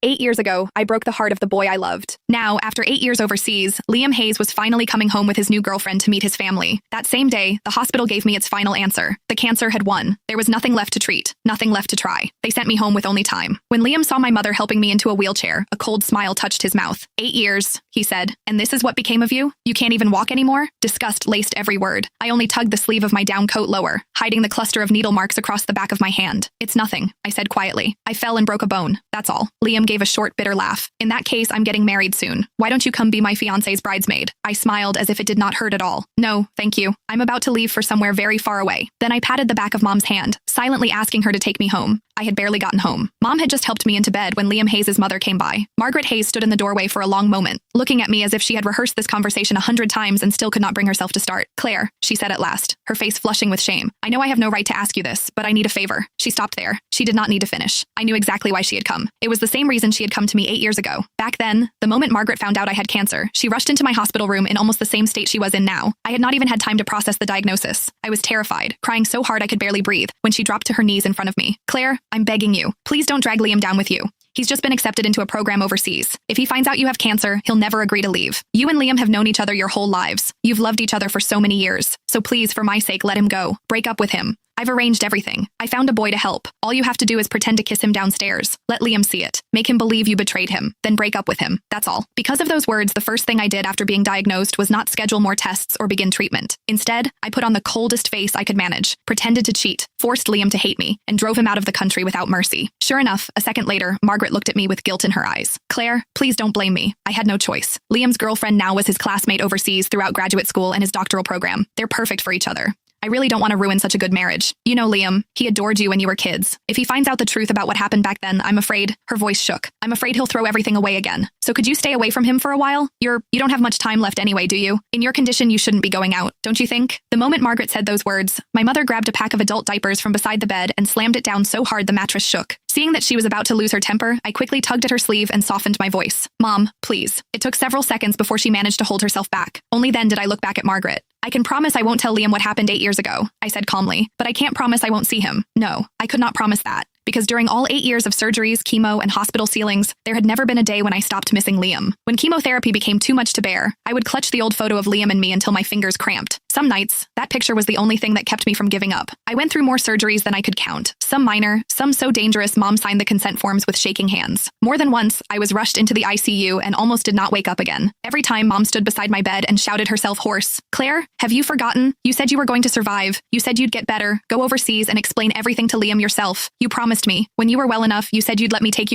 8 years ago, I broke the heart of the boy I loved. Now, after 8 years overseas, Liam Hayes was finally coming home with his new girlfriend to meet his family. That same day, the hospital gave me its final answer. The cancer had won. There was nothing left to treat, nothing left to try. They sent me home with only time. When Liam saw my mother helping me into a wheelchair, a cold smile touched his mouth. 8 years, he said, and this is what became of you? You can't even walk anymore? Disgust laced every word. I only tugged the sleeve of my down coat lower, hiding the cluster of needle marks across the back of my hand. It's nothing, I said quietly. I fell and broke a bone. That's all. Liam gave a short, bitter laugh. In that case, I'm getting married soon. Why don't you come be my fiancé's bridesmaid? I smiled as if it did not hurt at all. No, thank you. I'm about to leave for somewhere very far away. Then I patted the back of Mom's hand, silently asking her to take me home. I had barely gotten home. Mom had just helped me into bed when Liam Hayes' mother came by. Margaret Hayes stood in the doorway for a long moment, looking at me as if she had rehearsed this conversation 100 times and still could not bring herself to start. Claire, she said at last, her face flushing with shame. I know I have no right to ask you this, but I need a favor. She stopped there. She did not need to finish. I knew exactly why she had come. It was the same reason she had come to me 8 years ago. Back then, the moment Margaret found out I had cancer, she rushed into my hospital room in almost the same state she was in now. I had not even had time to process the diagnosis. I was terrified, crying so hard I could barely breathe, when she dropped to her knees in front of me. Claire, I'm begging you. Please don't drag Liam down with you. He's just been accepted into a program overseas. If he finds out you have cancer, he'll never agree to leave. You and Liam have known each other your whole lives. You've loved each other for so many years. So please, for my sake, let him go. Break up with him. I've arranged everything. I found a boy to help. All you have to do is pretend to kiss him downstairs. Let Liam see it. Make him believe you betrayed him. Then break up with him. That's all. Because of those words, the first thing I did after being diagnosed was not schedule more tests or begin treatment. Instead, I put on the coldest face I could manage, pretended to cheat, forced Liam to hate me, and drove him out of the country without mercy. Sure enough, a second later, Margaret looked at me with guilt in her eyes. Claire, please don't blame me. I had no choice. Liam's girlfriend now was his classmate overseas throughout graduate school and his doctoral program. They're perfect for each other. I really don't want to ruin such a good marriage. You know Liam, he adored you when you were kids. If he finds out the truth about what happened back then, I'm afraid, her voice shook. I'm afraid he'll throw everything away again. So could you stay away from him for a while? You don't have much time left anyway, do you? In your condition, you shouldn't be going out, don't you think? The moment Margaret said those words, my mother grabbed a pack of adult diapers from beside the bed and slammed it down so hard the mattress shook. Seeing that she was about to lose her temper, I quickly tugged at her sleeve and softened my voice. Mom, please. It took several seconds before she managed to hold herself back. Only then did I look back at Margaret. I can promise I won't tell Liam what happened 8 years ago, I said calmly, but I can't promise I won't see him. No, I could not promise that. Because during all 8 years of surgeries, chemo, and hospital ceilings, there had never been a day when I stopped missing Liam. When chemotherapy became too much to bear, I would clutch the old photo of Liam and me until my fingers cramped. Some nights, that picture was the only thing that kept me from giving up. I went through more surgeries than I could count. Some minor, some so dangerous Mom signed the consent forms with shaking hands. More than once, I was rushed into the ICU and almost did not wake up again. Every time Mom stood beside my bed and shouted herself hoarse, Claire, have you forgotten? You said you were going to survive. You said you'd get better, go overseas and explain everything to Liam yourself. You promised me. When you were well enough, you said you'd let me take you